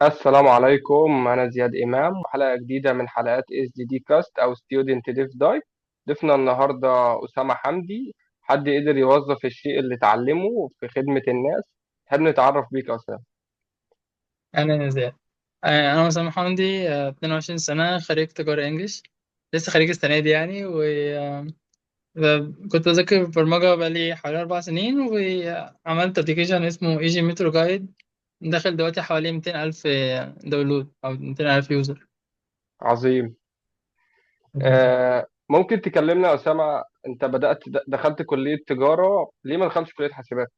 السلام عليكم. أنا زياد إمام وحلقة جديدة من حلقات اس دي دي كاست أو ستودنت ديف داي. ضيفنا النهاردة أسامة حمدي، حد قدر يوظف الشيء اللي اتعلمه في خدمة الناس. تحب نتعرف بيك يا أسامة؟ أنا نزار. أنا مسامح حمدي، 22 سنة، خريج تجارة إنجليش. لسه خريج السنة دي يعني. وكنت بذاكر برمجة بقالي حوالي 4 سنين، وعملت أبلكيشن اسمه ايجي مترو جايد. داخل دلوقتي حوالي 200 ألف داونلود أو 200 ألف يوزر. عظيم. ممكن تكلمنا يا أسامة، أنت بدأت دخلت كلية تجارة، ليه ما دخلتش كلية حاسبات؟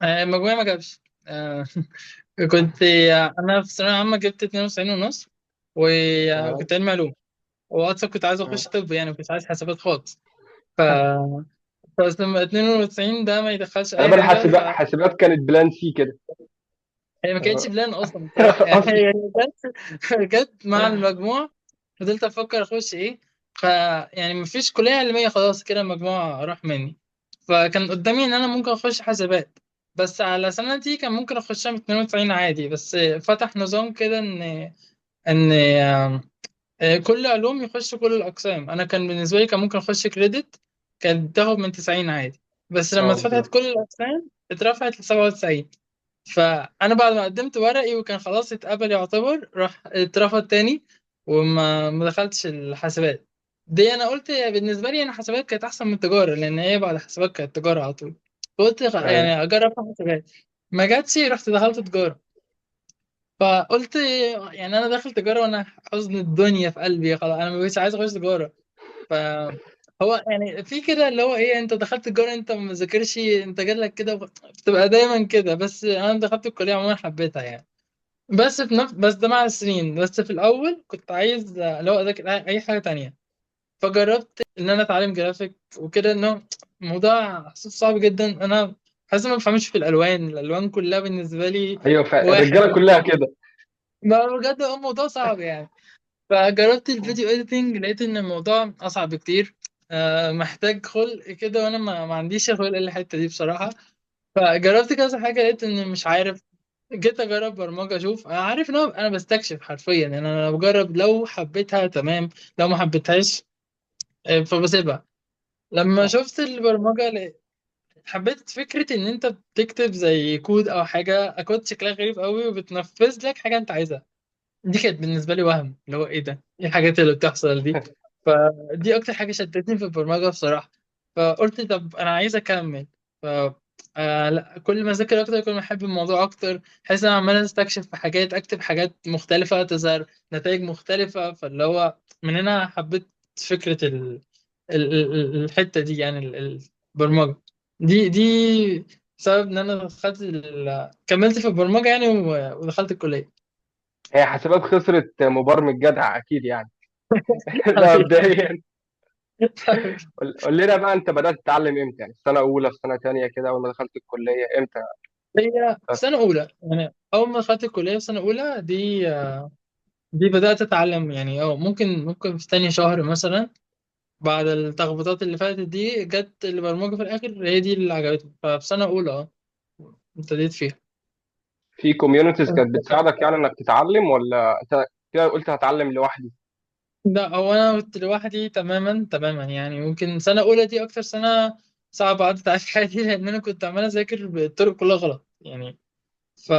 مجموعي ما جابش. كنت أنا في الثانوية العامة جبت 92 ونص، تمام. وكنت علمي علوم. وأصلا كنت عايز مم. أخش طب، يعني كنت عايز حسابات خالص. ف بس لما 92 ده ما يدخلش اي غالبا حاجه. حاسبات كانت بلان سي كده. هي ما كانتش بلان اصلا بصراحه، يعني أصلا. هي جت مع المجموع. فضلت افكر اخش ايه. ف يعني ما فيش كليه علميه، خلاص كده المجموع راح مني. فكان قدامي ان انا ممكن اخش حسابات، بس على سنتي كان ممكن اخشها من 92 عادي. بس فتح نظام كده ان كل علوم يخش كل الأقسام. أنا كان بالنسبة لي كان ممكن أخش كريدت، كانت تاخد من 90 عادي. بس لما اتفتحت بالظبط. كل الأقسام اترفعت ل97. فأنا بعد ما قدمت ورقي وكان خلاص اتقبل يعتبر، راح اترفض تاني. وما دخلتش الحاسبات. دي أنا قلت بالنسبة لي أنا حاسبات كانت أحسن من تجارة، لأن هي بعد حاسبات كانت تجارة على طول. فقلت أيوه. يعني أجرب في حاسبات. ما جاتش، رحت دخلت تجارة. فقلت يعني انا داخل تجاره وانا حزن الدنيا في قلبي، خلاص انا مش عايز اخش تجاره. فهو يعني في كده اللي هو ايه، انت دخلت تجاره انت ما ذاكرش، انت جالك كده بتبقى دايما كده. بس انا دخلت الكليه عموما حبيتها يعني. بس ده مع السنين. بس في الاول كنت عايز اللي هو اذاكر اي حاجه تانية. فجربت ان انا اتعلم جرافيك وكده، انه موضوع حسيت صعب جدا. انا حاسس ما بفهمش في الالوان كلها بالنسبه لي أيوه، واحد. الرجالة كلها كده. ما بجد هو الموضوع صعب يعني. فجربت الفيديو اديتنج، لقيت ان الموضوع اصعب بكتير. محتاج خلق كده، وانا ما عنديش خلق الحته دي بصراحه. فجربت كذا حاجه، لقيت اني مش عارف. جيت اجرب برمجه، اشوف انا عارف ان انا بستكشف حرفيا، يعني انا بجرب لو حبيتها تمام، لو ما حبيتهاش فبسيبها. لما شفت البرمجه حبيت فكره ان انت بتكتب زي كود او حاجه، كود شكلها غريب قوي وبتنفذ لك حاجه انت عايزها. دي كانت بالنسبه لي وهم، اللي هو ايه ده، ايه الحاجات اللي بتحصل دي. فدي اكتر حاجه شدتني في البرمجه بصراحه. فقلت طب انا عايز اكمل. ف لا، كل ما اذاكر اكتر كل ما احب الموضوع اكتر. حاسس ان انا عمال استكشف في حاجات، اكتب حاجات مختلفه تظهر نتائج مختلفه. فاللي هو من هنا حبيت فكره الحته دي، يعني البرمجه. دي سبب ان انا دخلت كملت في البرمجه يعني، ودخلت الكليه. هي حاسبات خسرت مبرمج جدع اكيد يعني. ده مبدئيا. قول لنا بقى، انت بدات تتعلم امتى؟ يعني في سنه اولى، في سنه تانية كده، اول ما دخلت الكليه امتى؟ هي في سنة أولى، يعني أول ما دخلت الكلية في سنة أولى دي بدأت أتعلم يعني. ممكن في تاني شهر مثلا، بعد التخبطات اللي فاتت دي جت البرمجة في الآخر، هي دي اللي عجبتني. ففي سنة أولى ابتديت فيها. في كوميونيتيز كانت بتساعدك يعني انك تتعلم، ولا انت كده قلت هتعلم لوحدي؟ لا، هو أنا كنت لوحدي تماما تماما يعني. ممكن سنة أولى دي أكتر سنة صعبة عدت على حياتي، لأن أنا كنت عمال أذاكر بالطرق كلها غلط يعني. ف...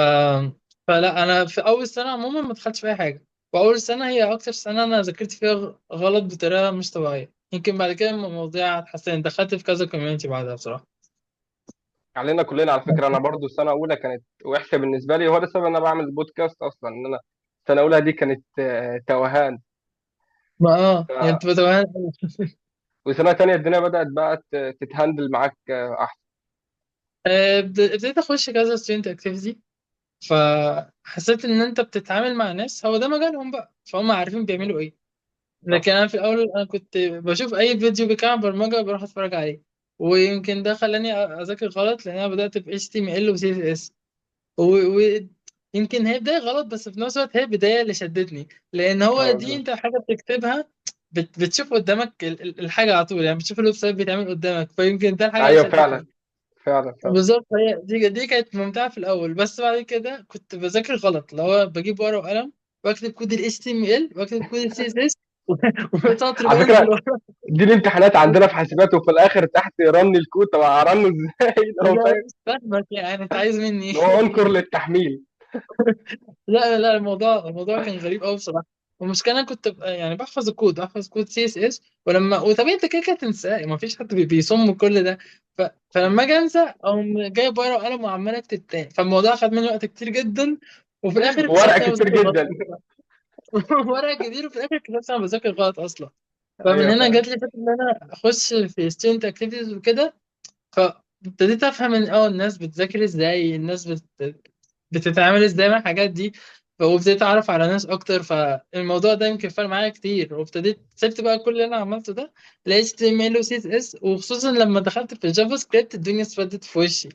فلا انا في اول سنه عموما ما دخلتش في اي حاجه. واول سنه هي اكتر سنه انا ذاكرت فيها غلط بطريقه مش طبيعيه. يمكن بعد كده المواضيع اتحسنت، دخلت في كذا كوميونتي بعدها بصراحه. علينا كلنا على فكره. انا برضو سنه اولى كانت وحشه بالنسبه لي، وهو ده السبب ان انا بعمل بودكاست اصلا، ان انا سنه اولى دي كانت توهان. ما يعني ف... بتبقى تمام. وسنه تانية الدنيا بدات بقى تتهندل معاك احسن. ابتديت اخش كذا ستودنت اكتيفيتي. فحسيت ان انت بتتعامل مع ناس هو ده مجالهم بقى، فهم عارفين بيعملوا ايه. صح. لكن انا في الاول انا كنت بشوف اي فيديو بيتكلم عن برمجه بروح اتفرج عليه. ويمكن ده خلاني اذاكر غلط، لان انا بدات ب HTML و CSS. ويمكن هي بداية غلط، بس في نفس الوقت هي البداية اللي شدتني. لأن هو دي بالظبط. أنت حاجة بتكتبها، بتشوف قدامك الحاجة على طول، يعني بتشوف الويب سايت بيتعمل قدامك، فيمكن ده الحاجة اللي ايوه فعلا. شدتني. فعلا فعلا. بالظبط. هي دي كانت ممتعة في الأول، بس بعد كده كنت بذاكر غلط، اللي هو بجيب ورقة وقلم واكتب كود ال HTML واكتب كود ال CSS وسطر على بنزل فكره ورا. دي الامتحانات عندنا في حاسبات، وفي الاخر تحت رن الكود. طب ارنه ازاي؟ لو أنا فاهم مش فاهمك يعني أنت عايز مني ان هو إيه؟ انكر للتحميل. لا لا، الموضوع كان غريب قوي بصراحه. والمشكله انا كنت يعني بحفظ كود سي اس اس، وطبيعي انت كده كده تنساه، ما فيش حد بيصم كل ده. فلما اجي انسى اقوم جايب ورقه وقلم وعمال اكتب تاني، فالموضوع خد مني وقت كتير جدا. وفي الاخر ورقه اكتشفت ان انا كتير بذاكر غلط جدا. اصلا. ورقه كتير، وفي الاخر اكتشفت ان انا بذاكر غلط اصلا. فمن ايوه هنا فعلا. جات لي فكره ان انا اخش في ستودنت اكتيفيتيز وكده. فابتديت افهم ان الناس بتذاكر ازاي، الناس بتتعامل ازاي مع الحاجات دي. وابتديت اتعرف على ناس اكتر، فالموضوع ده يمكن فرق معايا كتير. وابتديت سبت بقى كل اللي انا عملته ده ل HTML و CSS، وخصوصا لما دخلت في الجافا سكريبت الدنيا اسودت في وشي.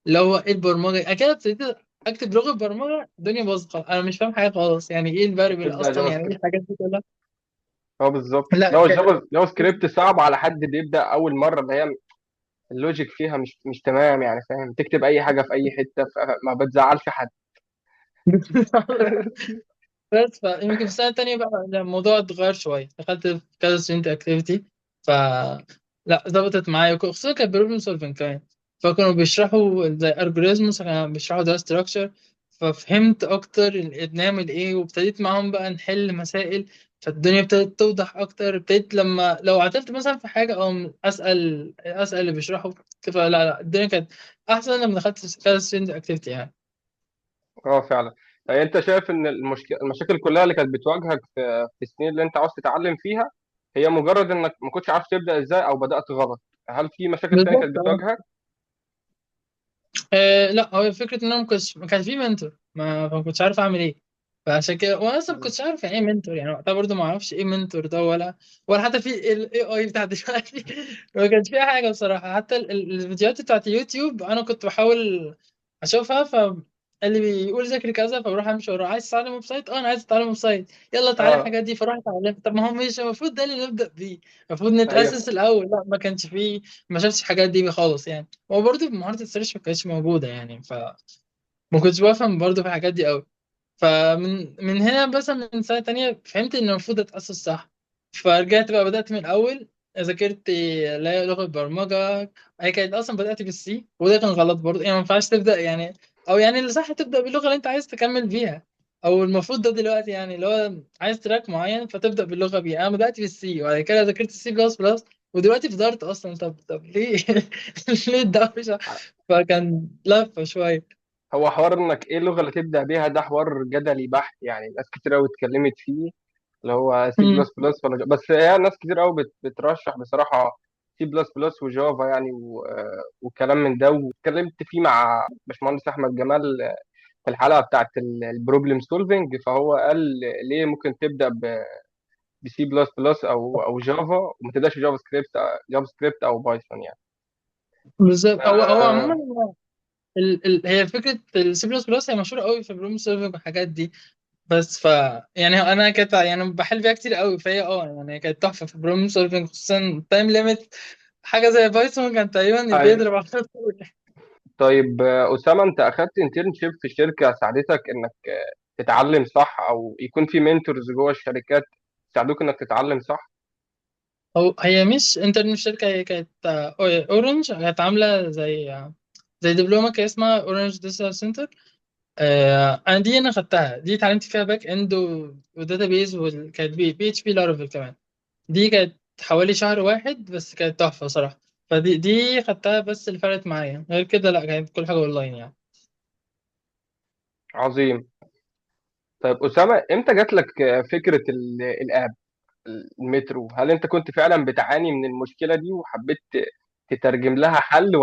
اللي هو ايه البرمجه، اكيد ابتديت اكتب لغه برمجه الدنيا باظت خالص. انا مش فاهم حاجه خالص، يعني ايه الفاريبل تبدا اصلا، جافا يعني ايه سكريبت. الحاجات دي كلها. اه بالظبط. لا لو الجافا سكريبت صعب على حد بيبدا اول مره، اللي هي اللوجيك فيها مش تمام يعني، فاهم؟ تكتب اي حاجه في اي حته، ما بتزعلش حد. بس فيمكن في السنة التانية بقى الموضوع اتغير شوية، دخلت في كذا ستودنت اكتيفيتي. ف لا ظبطت معايا، خصوصا كان بروبلم سولفنج كمان. فكانوا بيشرحوا زي الجوريزمز، كانوا بيشرحوا ده ستراكشر. ففهمت أكتر بنعمل إيه، وابتديت معاهم بقى نحل مسائل. فالدنيا ابتدت توضح أكتر، ابتديت لما لو عطلت مثلا في حاجة أو أسأل اللي بيشرحوا. لا الدنيا كانت أحسن لما دخلت كذا ستودنت اكتيفيتي يعني. اه فعلا. يعني انت شايف ان المشاكل كلها اللي كانت بتواجهك في السنين اللي انت عاوز تتعلم فيها، هي مجرد انك ما كنتش عارف تبدا ازاي او بدات غلط؟ هل في مشاكل تانية بالظبط. كانت بتواجهك؟ لا، هو فكرة إن أنا ما كانش في منتور، ما كنتش عارف أعمل إيه. فعشان كده وأنا أصلا ما مم. كنتش عارف يعني إيه منتور، يعني وقتها برضه ما أعرفش إيه منتور ده، ولا حتى في ال AI بتاع دلوقتي. ما كانش فيها حاجة بصراحة. حتى الفيديوهات بتاعت يوتيوب أنا كنت بحاول أشوفها، اللي بيقول ذاكر كذا فبروح أمشي وراه. عايز تتعلم ويب سايت؟ أنا عايز أتعلم ويب سايت. يلا تعالى اه الحاجات دي، فروح أتعلم. طب ما هو مش المفروض ده اللي نبدأ بيه؟ المفروض ايوه نتأسس الأول. لا، ما كانش فيه. ما شفتش الحاجات دي خالص يعني. هو برضه مهارة السيرش ما كانتش موجودة يعني، فما كنتش بفهم برضه في الحاجات دي قوي. فمن هنا مثلا من سنة تانية فهمت إن المفروض أتأسس صح. فرجعت بقى بدأت من الأول. ذاكرت اللي هي لغة برمجة. هي كانت أصلا بدأت بالسي، وده كان غلط برضه، يعني ما ينفعش تبدأ يعني. أو يعني اللي صح تبدأ باللغة اللي أنت عايز تكمل بيها. أو المفروض ده دلوقتي، يعني اللي هو عايز تراك معين فتبدأ باللغة بيها. أنا بدأت بالسي وبعد كده ذاكرت سي بلس بلس. ودلوقتي في دارت أصلا. طب ليه؟ ليه الدوشة؟ فكان لفة شوية. هو حوار انك ايه اللغه اللي تبدا بيها ده حوار جدلي بحت يعني، ناس كتير قوي اتكلمت فيه، اللي هو سي مم. بلس بلس ولا بس هي ناس كتير قوي بترشح بصراحه سي بلس بلس وجافا يعني وكلام من ده. واتكلمت فيه مع باشمهندس احمد جمال في الحلقه بتاعت البروبلم سولفنج، فهو قال ليه ممكن تبدا بسي بلس بلس او جافا، وما تبداش جافا سكريبت او بايثون يعني. بالظبط. هو عموما آه هي فكره السي بلس بلس هي مشهوره قوي في البروبلم سولفنج والحاجات دي. بس يعني انا كانت يعني بحل فيها كتير قوي، فهي يعني كانت تحفه في البروبلم سولفنج، خصوصا تايم ليميت. حاجه زي بايثون كان تقريبا أيوة. بيضرب على طول. طيب أسامة، أنت أخدت انترنشيب في شركة ساعدتك إنك تتعلم صح، أو يكون في منتورز جوه الشركات يساعدوك إنك تتعلم صح؟ هي مش انترن شركه، هي كانت اورنج كانت عامله زي دبلومه كده اسمها اورنج ديجيتال سنتر. انا خدتها دي، اتعلمت فيها باك اند وداتابيز، وكانت بي اتش بي لارافيل كمان. دي كانت حوالي شهر واحد بس، كانت تحفة صراحة. فدي خدتها بس، اللي فرقت معايا غير كده لا، كانت كل حاجة اونلاين يعني. عظيم. طيب أسامة، إمتى جات لك فكرة الآب المترو؟ هل أنت كنت فعلا بتعاني من المشكلة دي وحبيت تترجم لها حل،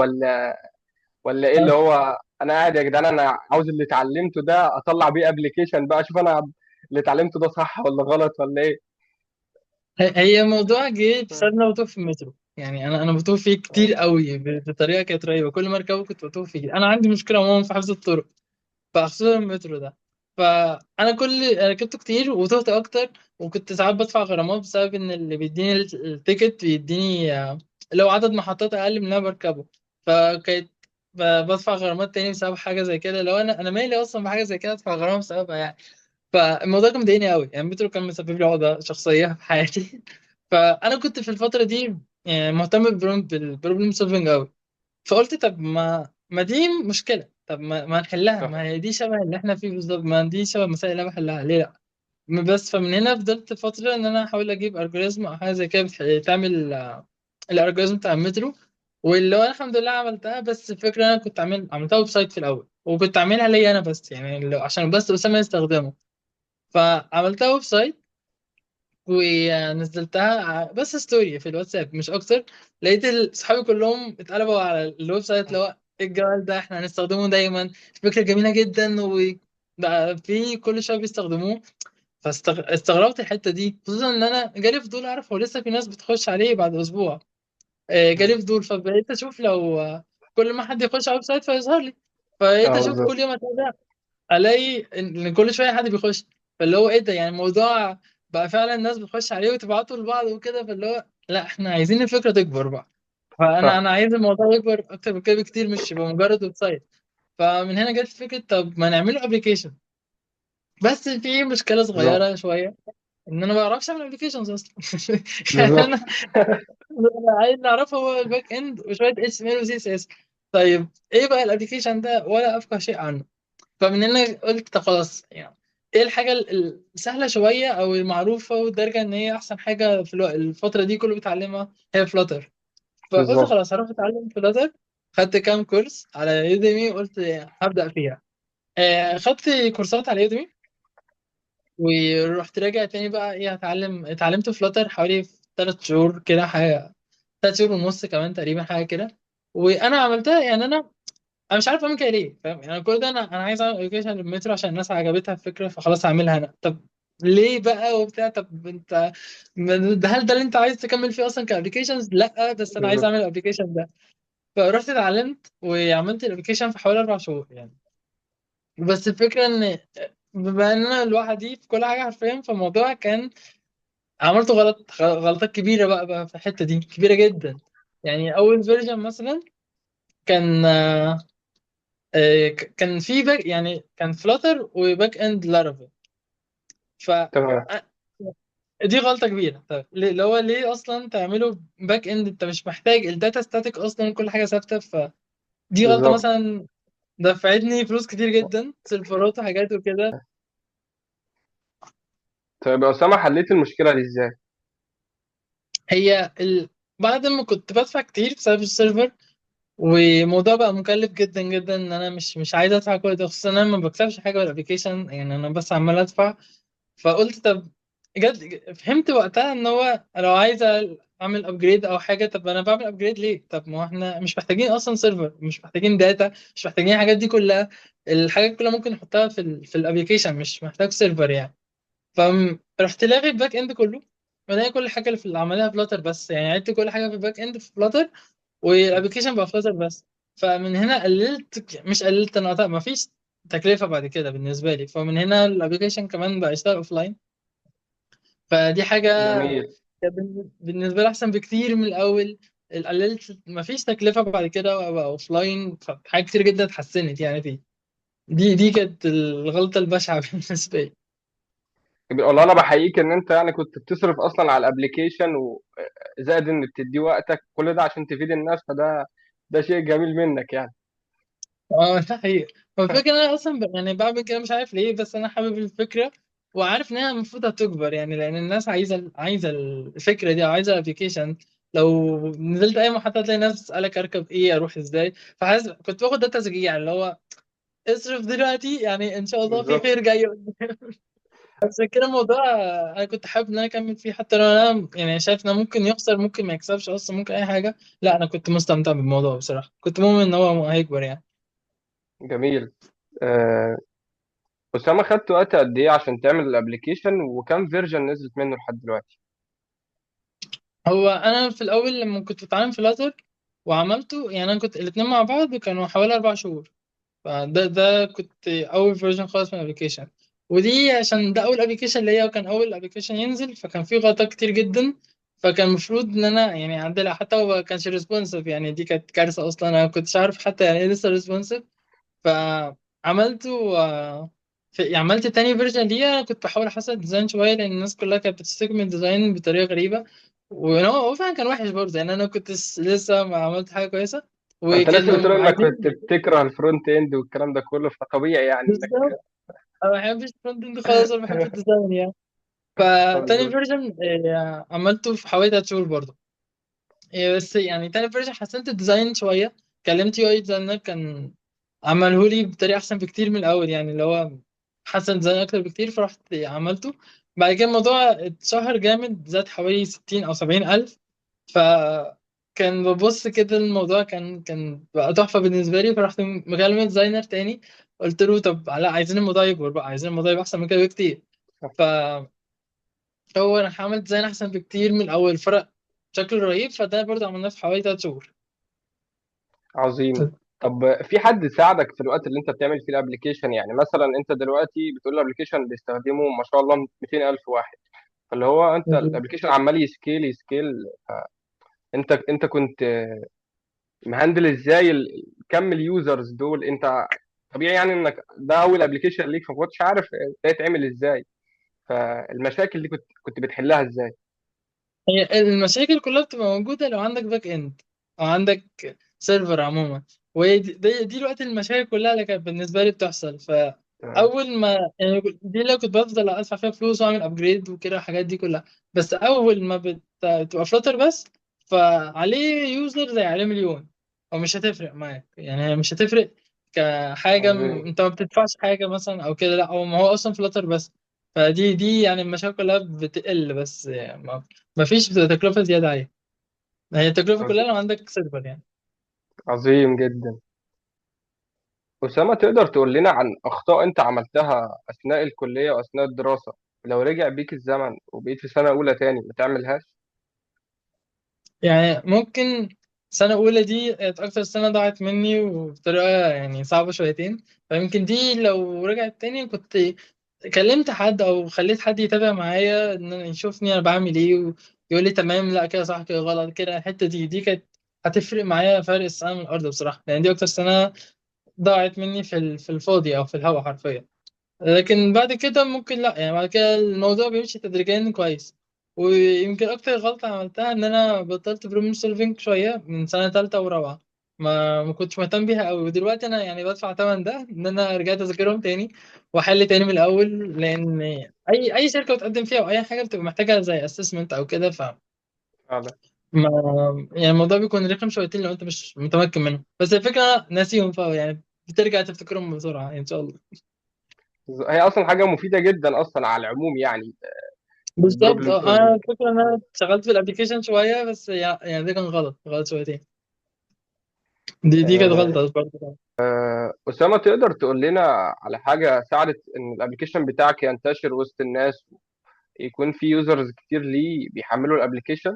ولا إيه اللي هو أنا قاعد يا جدعان أنا عاوز اللي اتعلمته ده أطلع بيه أبلكيشن بقى أشوف أنا اللي اتعلمته ده صح ولا غلط ولا إيه؟ هي موضوع جه بسبب إن انا بتوه في المترو. يعني انا بتوه فيه كتير قوي بطريقة كانت رهيبة. كل ما اركبه كنت بتوه فيه. انا عندي مشكلة عموما في حفظ الطرق، فخصوصا المترو ده. فانا ركبته كتير وتهت اكتر. وكنت ساعات بدفع غرامات بسبب ان اللي بيديني التيكت بيديني لو عدد محطات اقل من اللي انا بركبه. فكانت بدفع غرامات تاني بسبب حاجه زي كده. لو انا مالي اصلا بحاجه زي كده ادفع غرامه بسببها يعني. فالموضوع كان مضايقني قوي يعني، مترو كان مسبب لي عقده شخصيه في حياتي. فانا كنت في الفتره دي يعني مهتم بالبروبلم سولفنج قوي. فقلت طب ما دي مشكله، طب ما نحلها، صح. ما هي دي شبه اللي احنا فيه بالظبط، ما دي شبه المسائل اللي انا بحلها، ليه لا؟ بس فمن هنا فضلت فتره ان انا احاول اجيب الجوريزم او حاجه زي كده تعمل الالجوريزم بتاع المترو. واللي هو أنا الحمد لله عملتها. بس الفكره انا كنت عملتها ويب سايت في الاول، وكنت عاملها ليا انا بس يعني عشان بس اسامه يستخدمه. فعملتها ويب سايت ونزلتها بس ستوري في الواتساب مش اكتر. لقيت صحابي كلهم اتقلبوا على الويب سايت اللي هو إيه الجمال ده، احنا هنستخدمه دايما، فكرة جميلة جدا وبقى في كل شوية بيستخدموه. فاستغربت الحتة دي، خصوصا ان انا جالي فضول اعرف هو لسه في ناس بتخش عليه بعد اسبوع. جالي فضول فبقيت اشوف لو كل ما حد يخش على الويب سايت فيظهر لي. فبقيت اه اشوف كل بالظبط. يوم اتابع، الاقي ان كل شويه حد بيخش. فاللي هو ايه ده يعني الموضوع بقى فعلا الناس بتخش عليه وتبعته لبعض وكده. فاللي هو لا احنا عايزين الفكره تكبر بقى. فانا صح. انا عايز الموضوع يكبر اكتر من كده بكتير، مش يبقى مجرد ويب سايت. فمن هنا جت فكره طب ما نعمله ابلكيشن. بس في مشكله بالظبط. صغيره شويه، ان انا ما بعرفش اعمل ابلكيشنز اصلا. يعني بالظبط. أنا عايز نعرفه هو الباك اند وشويه اتش ام ال وسي اس اس. طيب ايه بقى الابلكيشن ده؟ ولا افقه شيء عنه. فمن هنا قلت طب خلاص يعني ايه الحاجة السهلة شوية او المعروفة والدرجة ان هي احسن حاجة في الفترة دي كله بيتعلمها، هي فلاتر. فقلت بالظبط. خلاص هروح اتعلم فلاتر. خدت كام كورس على يوديمي وقلت هبدأ فيها. خدت كورسات على يوديمي ورحت راجع تاني بقى ايه اتعلمت فلاتر حوالي في 3 شهور كده حاجة، 3 شهور ونص كمان تقريبا حاجة كده. وانا عملتها يعني انا مش عارف اعمل كده ليه، فاهم يعني كل ده انا عايز اعمل ابلكيشن للمترو عشان الناس عجبتها الفكره فخلاص هعملها انا. طب ليه بقى وبتاع؟ طب انت هل ده اللي انت عايز تكمل فيه اصلا كابلكيشنز؟ لا بس انا عايز بالظبط. اعمل الابلكيشن ده. فرحت اتعلمت وعملت الابلكيشن في حوالي 4 شهور يعني. بس الفكره ان بما ان انا لوحدي في كل حاجه حرفيا، فالموضوع كان عملته غلطات كبيره بقى في الحته دي كبيره جدا. يعني اول فيرجن مثلا كان كان في باك يعني كان فلاتر وباك اند لارافيل. ف تمام. دي غلطه كبيره. طب ليه؟ اللي هو ليه اصلا تعمله باك اند؟ انت مش محتاج الداتا ستاتيك اصلا، كل حاجه ثابته. فدي غلطه بالظبط. مثلا دفعتني فلوس كتير جدا سيرفرات وحاجات وكده. طيب يا اسامه، حليت المشكله دي ازاي؟ هي بعد ما كنت بدفع كتير بسبب السيرفر، والموضوع بقى مكلف جدا جدا، ان انا مش عايز ادفع كل ده، خصوصا ان انا ما بكسبش حاجه بالابلكيشن يعني، انا بس عمال ادفع. فقلت طب جد فهمت وقتها ان هو لو عايز اعمل ابجريد او حاجه، طب انا بعمل ابجريد ليه؟ طب ما هو احنا مش محتاجين اصلا سيرفر، مش محتاجين داتا، مش محتاجين الحاجات دي كلها. الحاجات كلها ممكن نحطها في الابلكيشن، مش محتاج سيرفر يعني. فرحت لاغي الباك اند كله، ولاقي كل حاجه اللي عملها فلاتر بس يعني، عدت كل حاجه في الباك اند في فلاتر والابلكيشن بقى فلاتر بس. فمن هنا قللت، مش قللت انا ما فيش تكلفه بعد كده بالنسبه لي. فمن هنا الابلكيشن كمان بقى يشتغل اوف لاين. فدي حاجة جميل. كانت بالنسبة لي أحسن بكتير من الأول. قللت مفيش تكلفة بعد كده وأبقى أوف لاين، فحاجات كتير جدا اتحسنت يعني فيه. دي كانت الغلطة البشعة بالنسبة لي. والله انا بحييك ان انت يعني كنت بتصرف اصلا على الابليكيشن، وزائد ان بتدي وقتك كل ده عشان تفيد الناس، ده شيء جميل منك يعني. اه ده حقيقي. هو الفكرة إن أنا أصلا يعني بعمل كده مش عارف ليه، بس أنا حابب الفكرة وعارف إنها المفروض هتكبر يعني، لأن الناس عايزة الفكرة دي أو عايزة الأبلكيشن. لو نزلت أي محطة تلاقي ناس بتسألك أركب إيه أروح إزاي. فحاسس كنت باخد ده تشجيع اللي هو اصرف دلوقتي يعني ان شاء الله في بالظبط. خير جاي قدام. عشان كده الموضوع انا كنت حابب ان انا اكمل فيه، حتى لو انا يعني شايف انه ممكن يخسر، ممكن ما يكسبش اصلا، ممكن اي حاجه. لا انا كنت مستمتع بالموضوع بصراحه، كنت مؤمن ان هو هيكبر يعني. جميل. آه، اسامه، خدت وقت قد ايه عشان تعمل الابليكيشن، وكم فيرجن نزلت منه لحد دلوقتي؟ هو انا في الاول لما كنت بتعلم فلاتر وعملته يعني، انا كنت الاثنين مع بعض كانوا حوالي 4 شهور. فده كنت اول فيرجن خالص من الابلكيشن. ودي عشان ده اول ابلكيشن ليا وكان اول ابلكيشن ينزل، فكان فيه غلطات كتير جدا. فكان المفروض ان انا يعني اعدلها، حتى هو ما كانش ريسبونسيف، يعني دي كانت كارثه اصلا، انا ما كنتش عارف حتى يعني ايه لسه ريسبونسيف. فعملته يعني عملت تاني فيرجن ليها، كنت بحاول احسن الديزاين شويه لان الناس كلها كانت بتستخدم الديزاين بطريقه غريبه. هو فعلا كان وحش برضه، يعني انا كنت لسه ما عملت حاجه كويسه، انت لسه بتقول وكانوا انك عايزين. كنت بتكره الفرونت اند والكلام ده كله، فطبيعي يعني انك بالظبط، انا ما بحبش الفرونت اند خالص، انا بحب الديزاين يعني. فتاني بالظبط. فيرجن عملته في حوالي 3 شهور برضه. بس يعني تاني فيرجن حسنت الديزاين شويه، كلمت يو اي ديزاينر، كان عمله لي بطريقه احسن بكتير من الاول، يعني اللي هو حسن ديزاين اكتر بكتير، فرحت عملته. بعد كده الموضوع اتشهر جامد، زاد حوالي 60 او 70 الف. فكان ببص كده الموضوع كان بقى تحفه بالنسبه لي، فرحت مكلم ديزاينر تاني، قلت له طب لا، عايزين الموضوع يكبر بقى، عايزين الموضوع يبقى احسن من كده بكتير. فهو انا عملت ديزاين احسن بكتير من الاول، فرق شكل رهيب، فده برضه عملناه في حوالي 3 شهور. عظيم. طب في حد ساعدك في الوقت اللي انت بتعمل فيه الابليكيشن؟ يعني مثلا انت دلوقتي بتقول الابليكيشن بيستخدمه ما شاء الله 200,000 واحد، فاللي هو انت الابليكيشن عمال يسكيل يسكيل. انت كنت مهندل ازاي كم اليوزرز دول؟ انت طبيعي يعني انك ده اول ابلكيشن ليك، فما كنتش عارف ده يتعمل ازاي، فالمشاكل دي كنت بتحلها ازاي؟ هي المشاكل كلها بتبقى موجودة لو عندك باك اند أو عندك سيرفر عموما، وهي دي الوقت المشاكل كلها اللي كانت بالنسبة لي بتحصل. تمام. فأول ما يعني دي اللي كنت بفضل أدفع فيها فلوس وأعمل أبجريد وكده الحاجات دي كلها. بس أول ما بتبقى فلاتر بس، فعليه يوزر زي عليه مليون، ومش هتفرق معاك، يعني هي مش هتفرق كحاجة، عظيم. أنت ما بتدفعش حاجة مثلا أو كده، لا هو ما هو أصلا فلاتر بس. فدي يعني المشاكل كلها بتقل، بس يعني مفيش تكلفة زيادة عليها، هي التكلفة كلها عظيم. لو عندك سيرفر يعني. عظيم جدا. أسامة، تقدر تقول لنا عن أخطاء أنت عملتها أثناء الكلية وأثناء الدراسة، لو رجع بيك الزمن وبقيت في سنة أولى تاني ما تعملهاش؟ يعني ممكن سنة أولى دي كانت أكتر سنة ضاعت مني وبطريقة يعني صعبة شويتين. فيمكن دي لو رجعت تاني كنت كلمت حد أو خليت حد يتابع معايا إن أنا يشوفني أنا بعمل إيه، ويقول لي تمام، لا كده صح كده غلط كده. الحتة دي كانت هتفرق معايا فرق السنة من الأرض بصراحة، لأن دي أكتر سنة ضاعت مني في الفاضي أو في الهوا حرفيا. لكن بعد كده ممكن لا، يعني بعد كده الموضوع بيمشي تدريجيا كويس. ويمكن اكتر غلطة عملتها ان انا بطلت بروبلم سولفينج شوية من سنة تالتة ورابعة، ما كنتش مهتم بيها قوي. ودلوقتي انا يعني بدفع ثمن ده ان انا رجعت اذاكرهم تاني واحل تاني من الاول، لان اي شركة بتقدم فيها او اي حاجة بتبقى محتاجة زي اسسمنت او كده. فعلا. ما يعني الموضوع بيكون رخم شويتين لو انت مش متمكن منه، بس الفكرة ناسيهم، يعني بترجع تفتكرهم بسرعة ان شاء الله. هي أصلا حاجة مفيدة جدا أصلا على العموم يعني، بالظبط. البروبلم انا سولفينج. الفكره ان انا اشتغلت في الابلكيشن شويه بس، يعني ده كان غلط شويتين. دي كانت غلطه برضه. أسامة، تقدر تقول لنا على حاجة ساعدت إن الأبليكيشن بتاعك ينتشر وسط الناس، يكون في يوزرز كتير ليه بيحملوا الأبليكيشن؟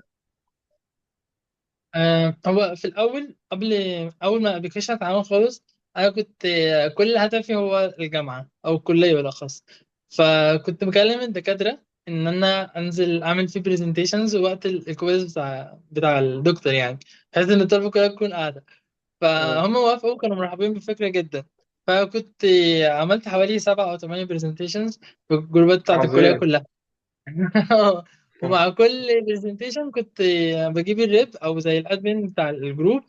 هو في الاول اول ما الابلكيشن اتعمل خالص، انا كنت كل هدفي هو الجامعه او الكليه بالاخص. فكنت بكلم الدكاتره ان انا انزل اعمل فيه برزنتيشنز وقت الكويز بتاع الدكتور، يعني بحيث ان الطلبه كلها تكون قاعده. مم. فهم وافقوا، كانوا مرحبين بالفكره جدا. فكنت عملت حوالي 7 أو 8 برزنتيشنز في الجروبات بتاعت الكليه عظيم. كلها. ومع كل برزنتيشن كنت بجيب الريب او زي الادمن بتاع الجروب،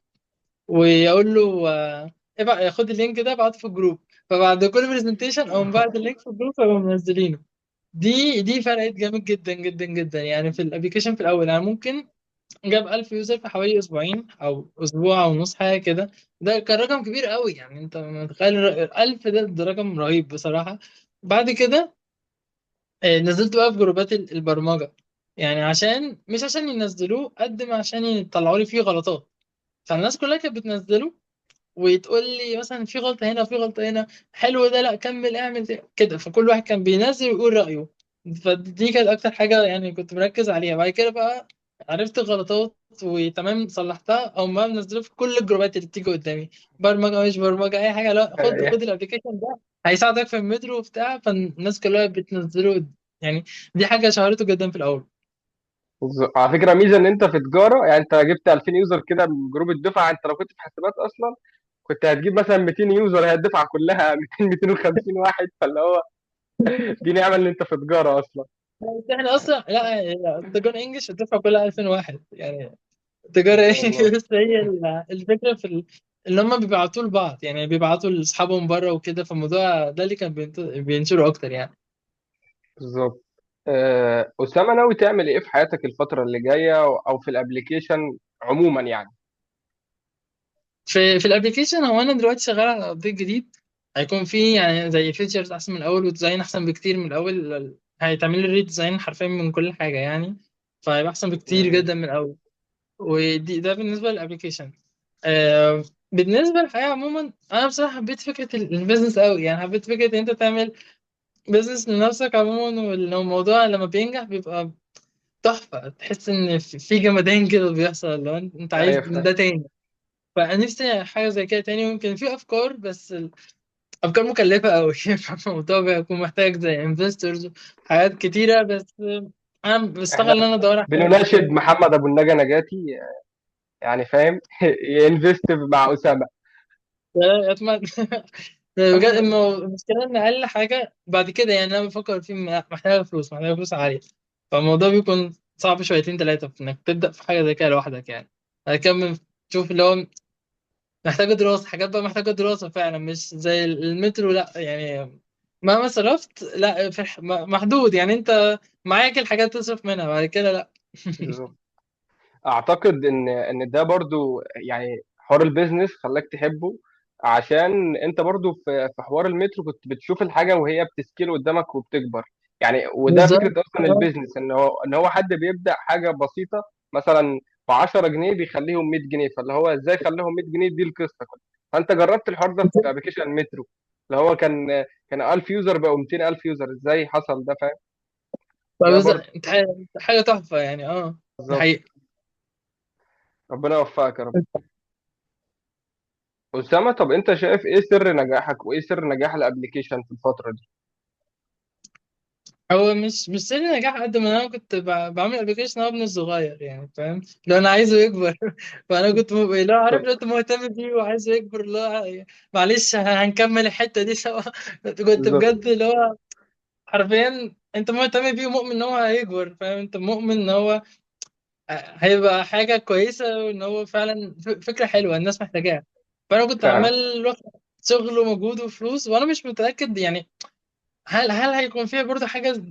واقول له خد اللينك ده ابعته في الجروب. فبعد كل برزنتيشن او بعد اللينك في الجروب فبقوا منزلينه. دي فرقت جامد جدا جدا جدا، يعني في الابلكيشن في الاول يعني ممكن جاب 1000 يوزر في حوالي أسبوعين أو أسبوع أو نص حاجة كده. ده كان رقم كبير قوي، يعني أنت متخيل 1000 ده رقم رهيب بصراحة. بعد كده نزلت بقى في جروبات البرمجة، يعني مش عشان ينزلوه قد ما عشان يطلعوا لي فيه غلطات. فالناس كلها كانت بتنزله وتقول لي مثلا في غلطة هنا، في غلطة هنا، حلو ده، لا كمل اعمل كده. فكل واحد كان بينزل ويقول رأيه. فدي كانت أكتر حاجة يعني كنت مركز عليها. بعد كده بقى عرفت الغلطات وتمام صلحتها، أو ما بنزله في كل الجروبات اللي بتيجي قدامي، برمجة مش برمجة أي حاجة، لا خد الأبلكيشن ده هيساعدك في المترو وبتاع. فالناس كلها بتنزله يعني. دي حاجة شهرته جدا في الأول. على فكره ميزه ان انت في تجاره، يعني انت جبت 2000 يوزر كده من جروب الدفعه، انت لو كنت في حسابات اصلا كنت هتجيب مثلا 200 يوزر، هي الدفعه كلها 200 250 واحد، فاللي هو دي نعمه ان انت في تجاره اصلا. بس احنا اصلا لا، تجار انجلش الدفعه كلها 2001 يعني. تجاره ما ايه؟ شاء الله. بس هي الفكره في اللي هم بيبعتوا لبعض، يعني بيبعتوا لاصحابهم بره وكده، فالموضوع ده اللي كان بينشروا اكتر يعني. بالظبط. اسامه، ناوي تعمل ايه في حياتك الفتره اللي جايه، او في الابليكيشن عموما يعني؟ في الابلكيشن، هو انا دلوقتي شغال على ابديت جديد، هيكون فيه يعني زي فيتشرز احسن من الاول، وديزاين احسن بكتير من الاول. هيتعمل لي ريديزاين حرفيا من كل حاجه يعني، فهيبقى احسن بكتير جميل. جدا من الاول. ودي ده بالنسبه للابلكيشن. آه بالنسبه للحياه عموما، انا بصراحه حبيت فكره البيزنس قوي، يعني حبيت فكره ان انت تعمل بيزنس لنفسك عموما، والموضوع لما بينجح بيبقى تحفه، تحس ان في جمدان كده بيحصل لو انت عايز ايوه فاهم. ده تاني. فانا نفسي حاجه زي كده تاني، ممكن في افكار بس افكار مكلفه قوي. فالموضوع بيكون محتاج زي انفستورز، حاجات كتيره، بس انا بشتغل احنا ان انا ادور على حاجات زي بنناشد كده. محمد ابو النجا نجاتي، يعني فاهم، ينفست مع اسامه. اتمنى. بجد المشكله ان اقل حاجه بعد كده، يعني انا بفكر في محتاجه فلوس، محتاجه فلوس عاليه، فالموضوع بيكون صعب شويتين ثلاثه في انك تبدا في حاجه زي كده لوحدك يعني. هكمل تشوف اللي هو محتاجة دراسة، حاجات بقى محتاجة دراسة فعلا، مش زي المترو لا يعني. مهما صرفت لا، في محدود يعني، انت معاك الحاجات تصرف منها بعد كده لا. بالظبط. اعتقد ان ده برضو يعني حوار البيزنس خلاك تحبه، عشان انت برضو في حوار المترو كنت بتشوف الحاجه وهي بتسكيل قدامك وبتكبر. يعني وده بالظبط. فكره اصلا البيزنس، ان هو حد بيبدا حاجه بسيطه مثلا ب 10 جنيه بيخليهم 100 جنيه، فاللي هو ازاي خليهم 100 جنيه، دي القصه كلها. فانت جربت الحوار ده في ابلكيشن المترو، اللي هو كان 1000 يوزر بقوا 200,000 يوزر، ازاي حصل ده؟ فاهم. ده برضو. انت حاجة تحفة يعني، اه. ده بالظبط. حقيقي. ربنا يوفقك يا رب. أسامة، طب أنت شايف إيه سر نجاحك وإيه سر نجاح الأبليكيشن في الفترة دي؟ هو مش سر نجاح قد ما انا كنت بعمل ابلكيشن ابني الصغير يعني، فاهم؟ لو انا عايزه يكبر. فانا كنت لو عارف، لو انت مهتم بيه وعايزه يكبر، لا معلش هنكمل الحتة دي سوا. كنت بالظبط. بجد اللي هو حرفيا انت مهتم بيه ومؤمن ان هو هيكبر، فاهم؟ انت مؤمن ان هو هيبقى حاجه كويسه، وان هو فعلا فكره حلوه الناس محتاجاها. فانا كنت فعلا. عمال واخد شغل ومجهود وفلوس، وانا مش متاكد يعني هل هيكون فيها برضه حاجه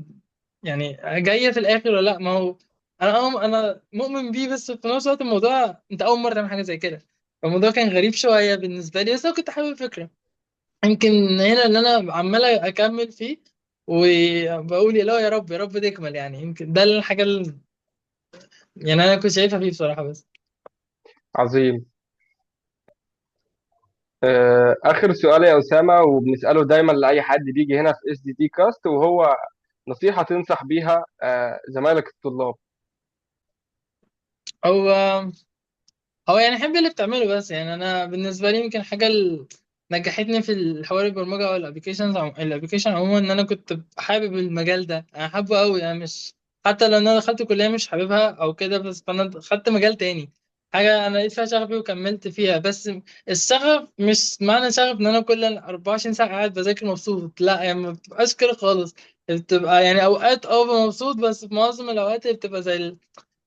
يعني جايه في الاخر ولا لا. ما هو انا مؤمن بيه، بس في نفس الوقت الموضوع انت اول مره تعمل حاجه زي كده، فالموضوع كان غريب شويه بالنسبه لي، بس انا كنت حابب الفكره. يمكن هنا اللي انا عمال اكمل فيه، وبقول يا لا، يا رب يا رب تكمل يعني. يمكن ده الحاجه يعني انا كنت شايفها فيه بصراحه بس. عظيم. آخر سؤال يا أسامة، وبنسأله دايما لأي حد بيجي هنا في اس دي دي كاست، وهو نصيحة تنصح بيها زمايلك الطلاب. هو هو يعني احب اللي بتعمله، بس يعني انا بالنسبه لي يمكن حاجه اللي نجحتني في الحوار البرمجه او الابلكيشن عموما، ان انا كنت حابب المجال ده، انا حابه قوي يعني. مش حتى لو انا دخلت كليه مش حاببها او كده، بس فانا خدت مجال تاني، حاجه انا لقيت فيها شغفي وكملت فيها. بس الشغف مش معنى شغف ان انا كل 24 ساعه قاعد بذاكر مبسوط، لا يعني ما بتبقاش كده خالص. بتبقى يعني اوقات ببقى مبسوط، بس في معظم الاوقات اللي بتبقى زي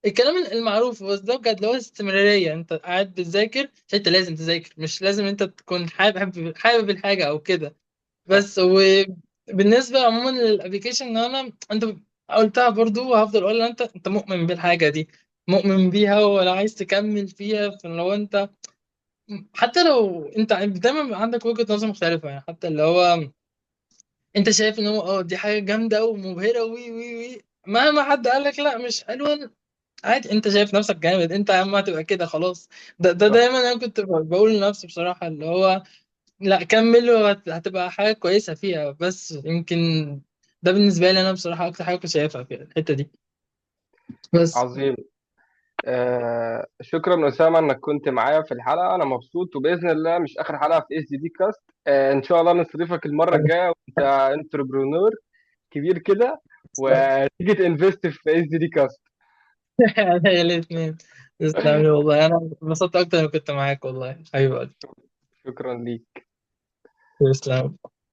الكلام المعروف، بس ده بجد اللي هو استمرارية. انت قاعد بتذاكر عشان انت لازم تذاكر، مش لازم انت تكون حابب الحاجة او كده. صح. بس وبالنسبة عموما للابليكيشن، ان انت قلتها برضو وهفضل اقول، انت مؤمن بالحاجة دي، مؤمن بيها ولا عايز تكمل فيها. فلو انت حتى لو انت دايما بيبقى عندك وجهة نظر مختلفة يعني، حتى اللي هو انت شايف ان هو دي حاجة جامدة ومبهرة وي وي وي، مهما حد قال لك لا مش حلوة، عادي. انت شايف نفسك جامد، انت يا عم هتبقى كده خلاص. ده صح. دايما انا كنت بقول لنفسي بصراحة، اللي هو لا كمل، وهتبقى حاجة كويسة فيها. بس يمكن ده بالنسبة لي انا بصراحة اكتر حاجة كنت شايفها في الحتة دي بس. عظيم. شكرا أسامة إنك كنت معايا في الحلقة، أنا مبسوط، وبإذن الله مش آخر حلقة في اس دي دي كاست. إن شاء الله نستضيفك المرة الجاية وأنت انتربرونور كبير كده، وتيجي تنفست في اس دي دي كاست. الاثنين. تسلم لي والله، انا انبسطت اكتر ما كنت معاك والله حبيبي. شكرا ليك. تسلم.